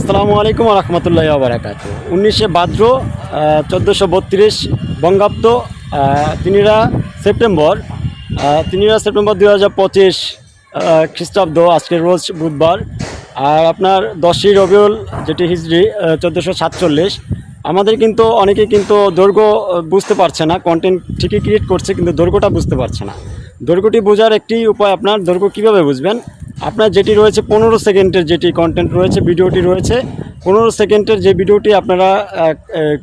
আসসালামু আলাইকুম রহমতুল্লাহি ওয়া বারাকাতুহু। 19শে ভাদ্র 1432 বঙ্গাব্দ, 3 সেপ্টেম্বর 2025 খ্রিস্টাব্দ। আজকের রোজ বুধবার, আর আপনার 10ই রবিউল যেটি হিজরি 1447। আমাদের কিন্তু অনেকে কিন্তু দৈর্ঘ্য বুঝতে পারছে না, কন্টেন্ট ঠিকই ক্রিয়েট করছে কিন্তু দৈর্ঘ্যটা বুঝতে পারছে না। দৈর্ঘ্যটি বোঝার একটি উপায়, আপনার দৈর্ঘ্য কীভাবে বুঝবেন, আপনার যেটি রয়েছে 15 সেকেন্ডের যেটি কন্টেন্ট রয়েছে, ভিডিওটি রয়েছে 15 সেকেন্ডের যে ভিডিওটি আপনারা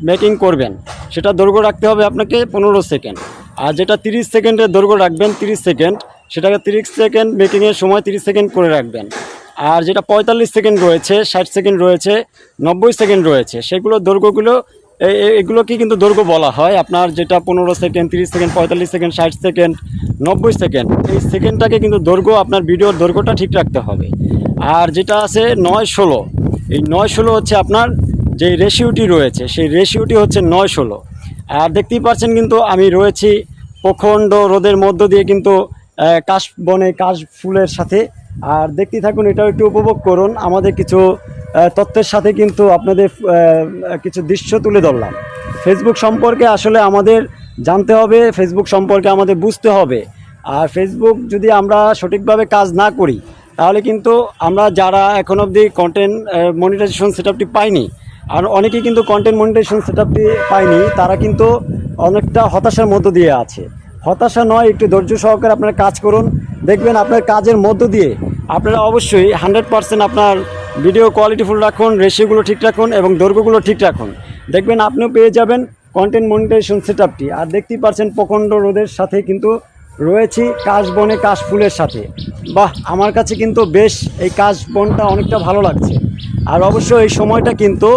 মেকিং করবেন, সেটা দৈর্ঘ্য রাখতে হবে আপনাকে 15 সেকেন্ড। আর যেটা 30 সেকেন্ডের দৈর্ঘ্য রাখবেন 30 সেকেন্ড, সেটাকে 30 সেকেন্ড মেকিংয়ের সময় 30 সেকেন্ড করে রাখবেন। আর যেটা 45 সেকেন্ড রয়েছে, 60 সেকেন্ড রয়েছে, 90 সেকেন্ড রয়েছে, সেগুলো দৈর্ঘ্যগুলো এগুলোকে কিন্তু দৈর্ঘ্য বলা হয়। আপনার যেটা 15 second, 30 second, 45 second, 60 second, 90 second, এই সেকেন্ডটাকে কিন্তু দৈর্ঘ্য, আপনার ভিডিওর দৈর্ঘ্যটা ঠিক রাখতে হবে। আর যেটা আছে 9-16, এই 9-16 হচ্ছে আপনার যে রেশিওটি রয়েছে, সেই রেশিওটি হচ্ছে 9-16। আর দেখতেই পাচ্ছেন কিন্তু আমি রয়েছি প্রখণ্ড রোদের মধ্য দিয়ে কিন্তু কাশ বনে, কাশ ফুলের সাথে। আর দেখতেই থাকুন, এটাও একটু উপভোগ করুন। আমাদের কিছু তথ্যের সাথে কিন্তু আপনাদের কিছু দৃশ্য তুলে ধরলাম। ফেসবুক সম্পর্কে আসলে আমাদের জানতে হবে, ফেসবুক সম্পর্কে আমাদের বুঝতে হবে। আর ফেসবুক যদি আমরা সঠিকভাবে কাজ না করি, তাহলে কিন্তু আমরা যারা এখন অবধি কন্টেন্ট মনিটাইজেশন সেটআপটি পাইনি, আর অনেকেই কিন্তু কন্টেন্ট মনিটাইজেশন সেটআপটি পায়নি, তারা কিন্তু অনেকটা হতাশার মধ্য দিয়ে আছে। হতাশা নয়, একটু ধৈর্য সহকারে আপনারা কাজ করুন। দেখবেন আপনার কাজের মধ্য দিয়ে আপনারা অবশ্যই 100% আপনার ভিডিও কোয়ালিটিফুল রাখুন, রেশিওগুলো ঠিক রাখুন এবং দৈর্ঘ্যগুলো ঠিক রাখুন। দেখবেন আপনিও পেয়ে যাবেন কন্টেন্ট মনিটাইজেশন সেটআপটি। আর দেখতেই পাচ্ছেন প্রখণ্ড রোদের সাথে কিন্তু রয়েছি কাশ বনে, কাশ ফুলের সাথে। বাহ, আমার কাছে কিন্তু বেশ এই কাশ বনটা অনেকটা ভালো লাগছে। আর অবশ্যই এই সময়টা কিন্তু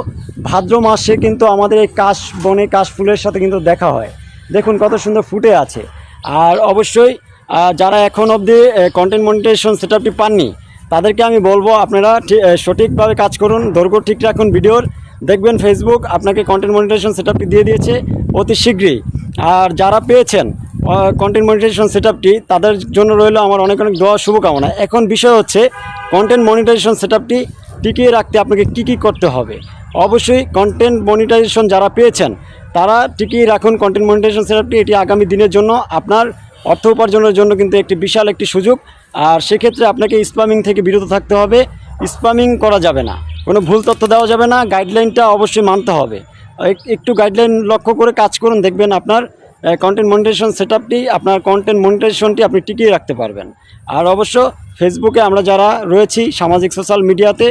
ভাদ্র মাসে কিন্তু আমাদের এই কাশ বনে, কাশ ফুলের সাথে কিন্তু দেখা হয়। দেখুন কত সুন্দর ফুটে আছে। আর অবশ্যই যারা এখন অবধি কন্টেন্ট মনিটাইজেশন সেটআপটি পাননি, তাদেরকে আমি বলবো আপনারা সঠিকভাবে কাজ করুন, দৈর্ঘ্য ঠিক রাখুন ভিডিওর। দেখবেন ফেসবুক আপনাকে কন্টেন্ট মনিটাইজেশন সেটআপটি দিয়ে দিয়েছে অতি শীঘ্রই। আর যারা পেয়েছেন কন্টেন্ট মনিটাইজেশন সেটআপটি, তাদের জন্য রইল আমার অনেক অনেক দোয়া, শুভকামনা। এখন বিষয় হচ্ছে কন্টেন্ট মনিটাইজেশন সেটআপটি টিকিয়ে রাখতে আপনাকে কী করতে হবে। অবশ্যই কন্টেন্ট মনিটাইজেশন যারা পেয়েছেন তারা টিকিয়ে রাখুন কন্টেন্ট মনিটাইজেশন সেটআপটি। এটি আগামী দিনের জন্য আপনার অর্থ উপার্জনের জন্য কিন্তু একটি বিশাল একটি সুযোগ। আর সেক্ষেত্রে আপনাকে স্প্যামিং থেকে বিরত থাকতে হবে। স্প্যামিং করা যাবে না, কোনো ভুল তথ্য দেওয়া যাবে না, গাইডলাইনটা অবশ্যই মানতে হবে। একটু গাইডলাইন লক্ষ্য করে কাজ করুন, দেখবেন আপনার কন্টেন্ট মনিটাইজেশন সেটআপটি, আপনার কন্টেন্ট মনিটাইজেশনটি আপনি টিকিয়ে রাখতে পারবেন। আর অবশ্য ফেসবুকে আমরা যারা রয়েছি সামাজিক সোশ্যাল মিডিয়াতে,